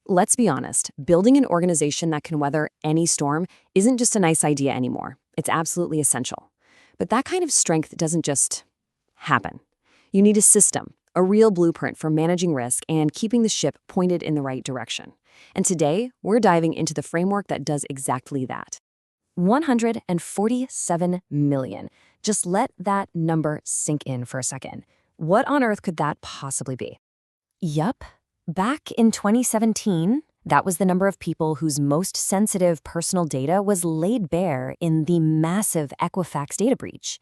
let's be honest, building an organization that can weather any storm isn't just a nice idea anymore. It's absolutely essential. But that kind of strength doesn't just happen. You need a system, a real blueprint for managing risk and keeping the ship pointed in the right direction. And today, we're diving into the framework that does exactly that. 147 million. Just let that number sink in for a second. What on earth could that possibly be? Yup. Back in 2017, that was the number of people whose most sensitive personal data was laid bare in the massive Equifax data breach.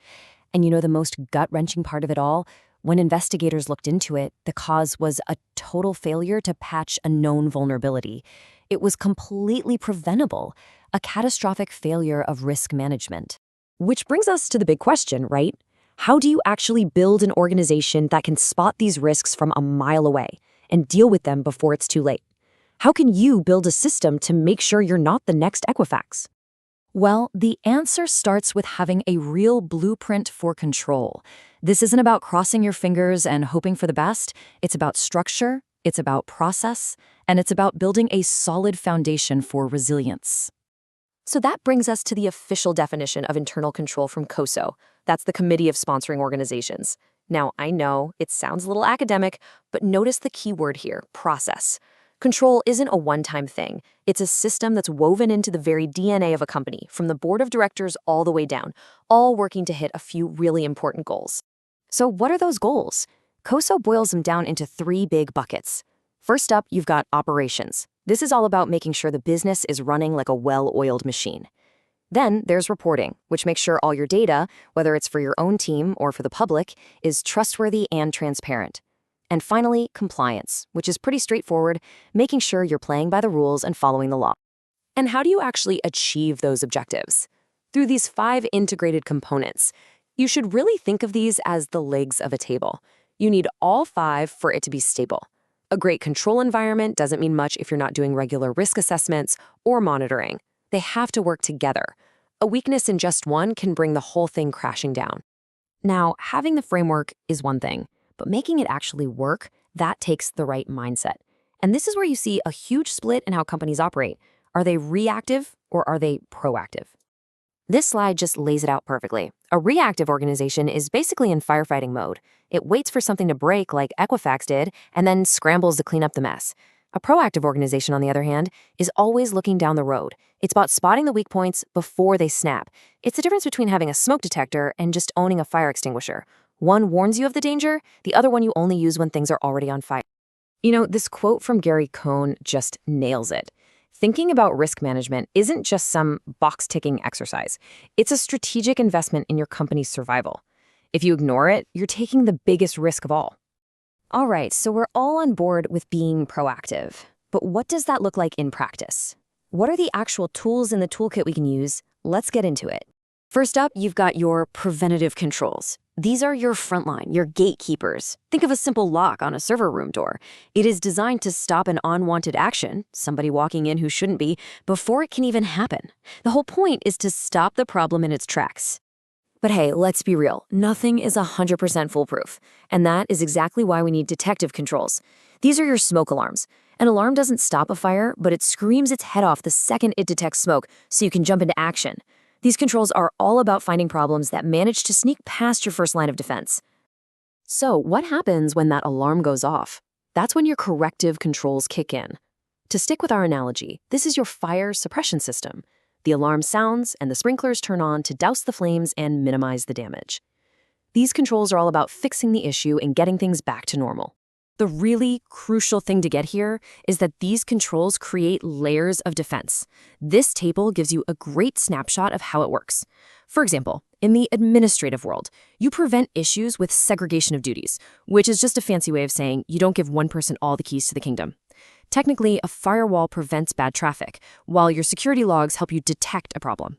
And you know the most gut-wrenching part of it all? When investigators looked into it, the cause was a total failure to patch a known vulnerability. It was completely preventable, a catastrophic failure of risk management. Which brings us to the big question, right? How do you actually build an organization that can spot these risks from a mile away and deal with them before it's too late? How can you build a system to make sure you're not the next Equifax? Well, the answer starts with having a real blueprint for control. This isn't about crossing your fingers and hoping for the best. It's about structure, it's about process, and it's about building a solid foundation for resilience. So that brings us to the official definition of internal control from COSO. That's the Committee of Sponsoring Organizations. Now, I know it sounds a little academic, but notice the key word here, process. Control isn't a one-time thing. It's a system that's woven into the very DNA of a company, from the board of directors all the way down, all working to hit a few really important goals. So what are those goals? COSO boils them down into three big buckets. First up, you've got operations. This is all about making sure the business is running like a well-oiled machine. Then there's reporting, which makes sure all your data, whether it's for your own team or for the public, is trustworthy and transparent. And finally, compliance, which is pretty straightforward, making sure you're playing by the rules and following the law. And how do you actually achieve those objectives? Through these 5 integrated components. You should really think of these as the legs of a table. You need all 5 for it to be stable. A great control environment doesn't mean much if you're not doing regular risk assessments or monitoring. They have to work together. A weakness in just one can bring the whole thing crashing down. Now, having the framework is one thing, but making it actually work, that takes the right mindset. And this is where you see a huge split in how companies operate. Are they reactive or are they proactive? This slide just lays it out perfectly. A reactive organization is basically in firefighting mode. It waits for something to break like Equifax did and then scrambles to clean up the mess. A proactive organization, on the other hand, is always looking down the road. It's about spotting the weak points before they snap. It's the difference between having a smoke detector and just owning a fire extinguisher. One warns you of the danger, the other one you only use when things are already on fire. You know, this quote from Gary Cohn just nails it. Thinking about risk management isn't just some box-ticking exercise. It's a strategic investment in your company's survival. If you ignore it, you're taking the biggest risk of all. All right, so we're all on board with being proactive. But what does that look like in practice? What are the actual tools in the toolkit we can use? Let's get into it. First up, you've got your preventative controls. These are your frontline, your gatekeepers. Think of a simple lock on a server room door. It is designed to stop an unwanted action, somebody walking in who shouldn't be, before it can even happen. The whole point is to stop the problem in its tracks. But hey, let's be real. Nothing is 100% foolproof. And that is exactly why we need detective controls. These are your smoke alarms. An alarm doesn't stop a fire, but it screams its head off the second it detects smoke, so you can jump into action. These controls are all about finding problems that manage to sneak past your first line of defense. So what happens when that alarm goes off? That's when your corrective controls kick in. To stick with our analogy, this is your fire suppression system. The alarm sounds and the sprinklers turn on to douse the flames and minimize the damage. These controls are all about fixing the issue and getting things back to normal. The really crucial thing to get here is that these controls create layers of defense. This table gives you a great snapshot of how it works. For example, in the administrative world, you prevent issues with segregation of duties, which is just a fancy way of saying you don't give one person all the keys to the kingdom. Technically, a firewall prevents bad traffic, while your security logs help you detect a problem.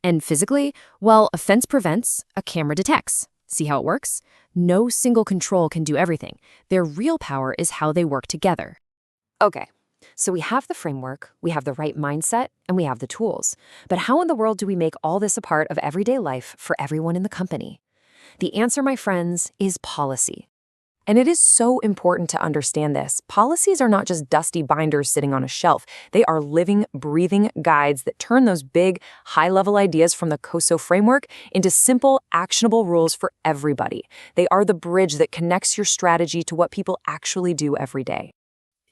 And physically, well, a fence prevents, a camera detects. See how it works? No single control can do everything. Their real power is how they work together. Okay, so we have the framework, we have the right mindset, and we have the tools. But how in the world do we make all this a part of everyday life for everyone in the company? The answer, my friends, is policy. And it is so important to understand this. Policies are not just dusty binders sitting on a shelf. They are living, breathing guides that turn those big, high-level ideas from the COSO framework into simple, actionable rules for everybody. They are the bridge that connects your strategy to what people actually do every day.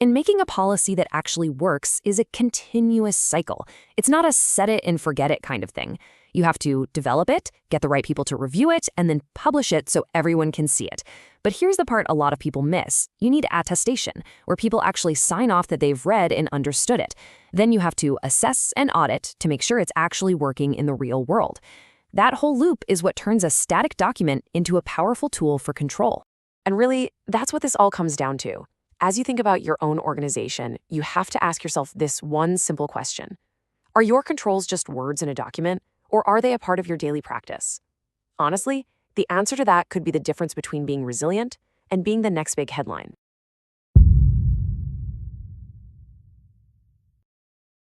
And making a policy that actually works is a continuous cycle. It's not a set it and forget it kind of thing. You have to develop it, get the right people to review it, and then publish it so everyone can see it. But here's the part a lot of people miss. You need attestation, where people actually sign off that they've read and understood it. Then you have to assess and audit to make sure it's actually working in the real world. That whole loop is what turns a static document into a powerful tool for control. And really, that's what this all comes down to. As you think about your own organization, you have to ask yourself this one simple question. Are your controls just words in a document, or are they a part of your daily practice? Honestly, the answer to that could be the difference between being resilient and being the next big headline.